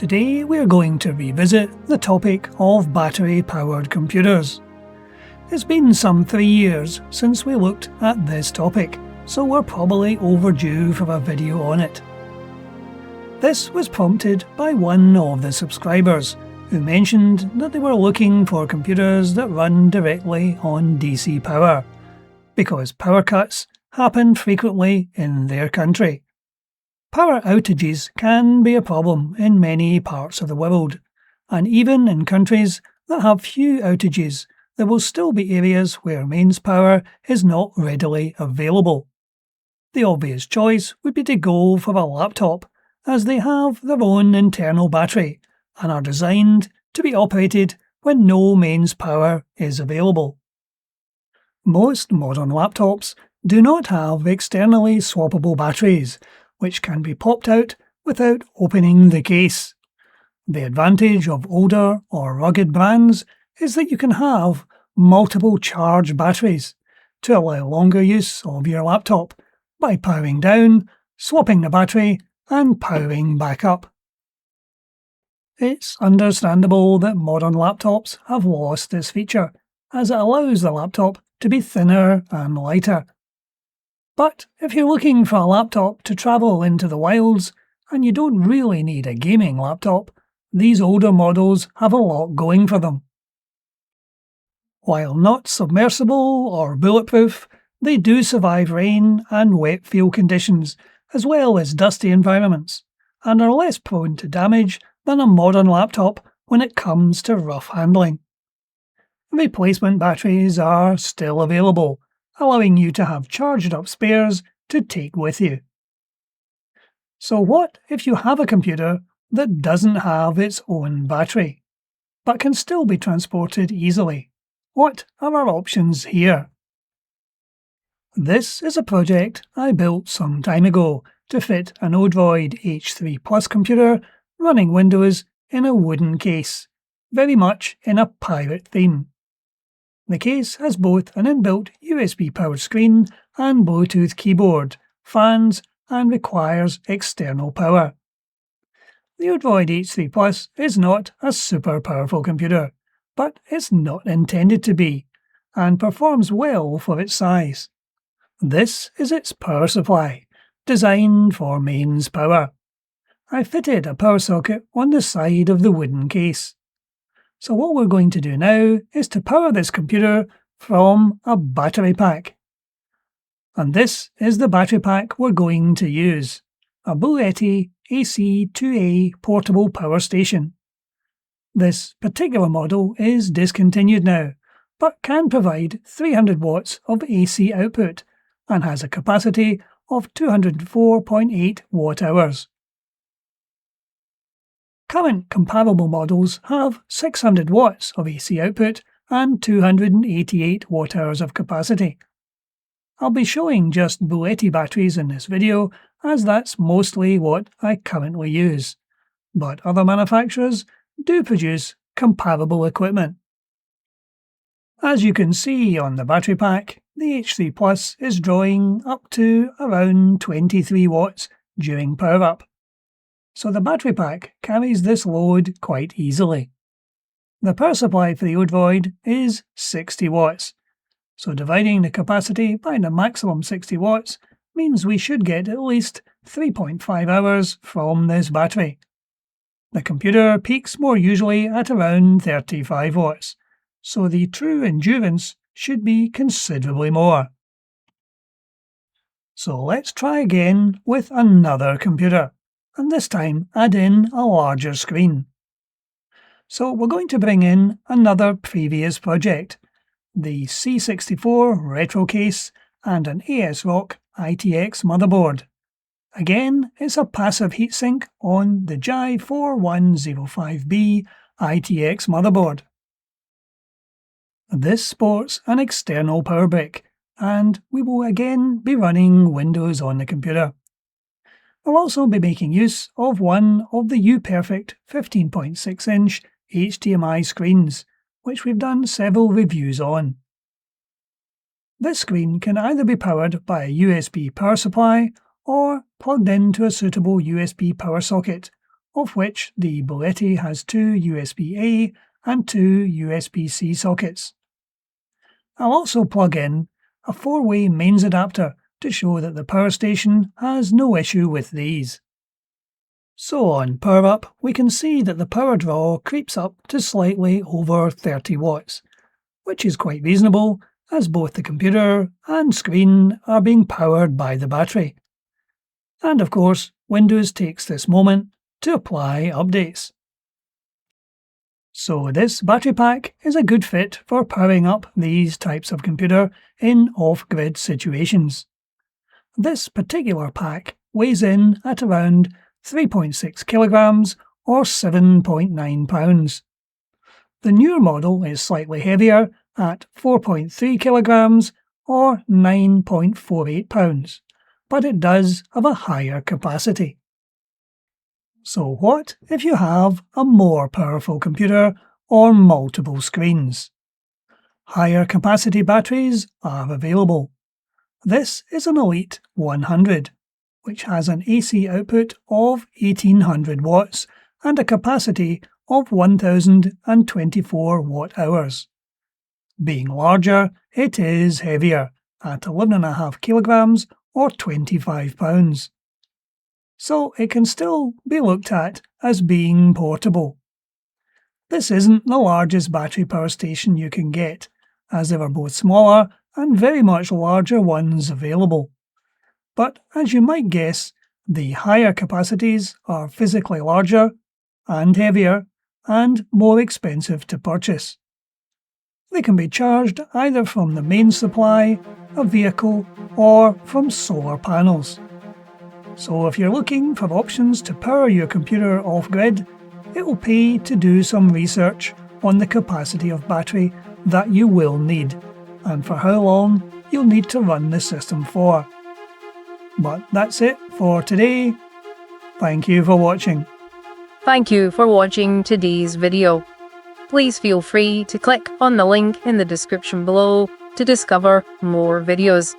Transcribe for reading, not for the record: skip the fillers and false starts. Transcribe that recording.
Today we are going to revisit the topic of battery-powered computers. It's been some 3 years since we looked at this topic, so we're probably overdue for a video on it. This was prompted by one of the subscribers, who mentioned that they were looking for computers that run directly on DC power, because power cuts happen frequently in their country. Power outages can be a problem in many parts of the world, and even in countries that have few outages, there will still be areas where mains power is not readily available. The obvious choice would be to go for a laptop, as they have their own internal battery and are designed to be operated when no mains power is available. Most modern laptops do not have externally swappable batteries, which can be popped out without opening the case. The advantage of older or rugged brands is that you can have multiple charge batteries to allow longer use of your laptop by powering down, swapping the battery, and powering back up. It's understandable that modern laptops have lost this feature, as it allows the laptop to be thinner and lighter. But if you're looking for a laptop to travel into the wilds, and you don't really need a gaming laptop, these older models have a lot going for them. While not submersible or bulletproof, they do survive rain and wet field conditions, as well as dusty environments, and are less prone to damage than a modern laptop when it comes to rough handling. Replacement batteries are still available, allowing you to have charged up spares to take with you. So what if you have a computer that doesn't have its own battery, but can still be transported easily? What are our options here? This is a project I built some time ago to fit an Odroid H3 Plus computer running Windows in a wooden case, very much in a pirate theme. The case has both an inbuilt USB-powered screen and Bluetooth keyboard, fans, and requires external power. The Odroid H3 Plus is not a super powerful computer, but it's not intended to be, and performs well for its size. This is its power supply, designed for mains power. I fitted a power socket on the side of the wooden case. So what we're going to do now is to power this computer from a battery pack. And this is the battery pack we're going to use, a Bluetti AC2A portable power station. This particular model is discontinued now, but can provide 300 watts of AC output and has a capacity of 204.8 watt-hours. Current comparable models have 600 watts of AC output and 288 watt-hours of capacity. I'll be showing just Bluetti batteries in this video, as that's mostly what I currently use, but other manufacturers do produce comparable equipment. As you can see on the battery pack, the H3 Plus is drawing up to around 23 watts during power-up. So the battery pack carries this load quite easily. The power supply for the Odroid is 60 watts, so dividing the capacity by the maximum 60 watts means we should get at least 3.5 hours from this battery. The computer peaks more usually at around 35 watts, so the true endurance should be considerably more. So let's try again with another computer, and this time add in a larger screen. So we're going to bring in another previous project, the C64 Retro case and an ASRock ITX motherboard. Again, it's a passive heatsink on the JAI 4105B ITX motherboard. This sports an external power brick, and we will again be running Windows on the computer. I'll also be making use of one of the UPerfect 15.6-inch HDMI screens, which we've done several reviews on. This screen can either be powered by a USB power supply or plugged into a suitable USB power socket, of which the Boletti has 2 USB-A and 2 USB-C sockets. I'll also plug in a 4-way mains adapter to show that the power station has no issue with these. So on power up, we can see that the power draw creeps up to slightly over 30 watts, which is quite reasonable as both the computer and screen are being powered by the battery. And of course, Windows takes this moment to apply updates. So this battery pack is a good fit for powering up these types of computer in off-grid situations. This particular pack weighs in at around 3.6 kilograms or 7.9 pounds. The newer model is slightly heavier at 4.3 kilograms or 9.48 pounds, but it does have a higher capacity. So what if you have a more powerful computer or multiple screens? Higher capacity batteries are available. This is an Elite 100, which has an AC output of 1800 watts and a capacity of 1024 watt-hours. Being larger, it is heavier, at 11.5 kilograms or 25 pounds. So it can still be looked at as being portable. This isn't the largest battery power station you can get, as there are both smaller and very much larger ones available. But as you might guess, the higher capacities are physically larger and heavier and more expensive to purchase. They can be charged either from the main supply, a vehicle, or from solar panels. So if you're looking for options to power your computer off-grid, it will pay to do some research on the capacity of battery that you will need, and for how long you'll need to run the system for. But that's it for today. Thank you for watching. Thank you for watching today's video. Please feel free to click on the link in the description below to discover more videos.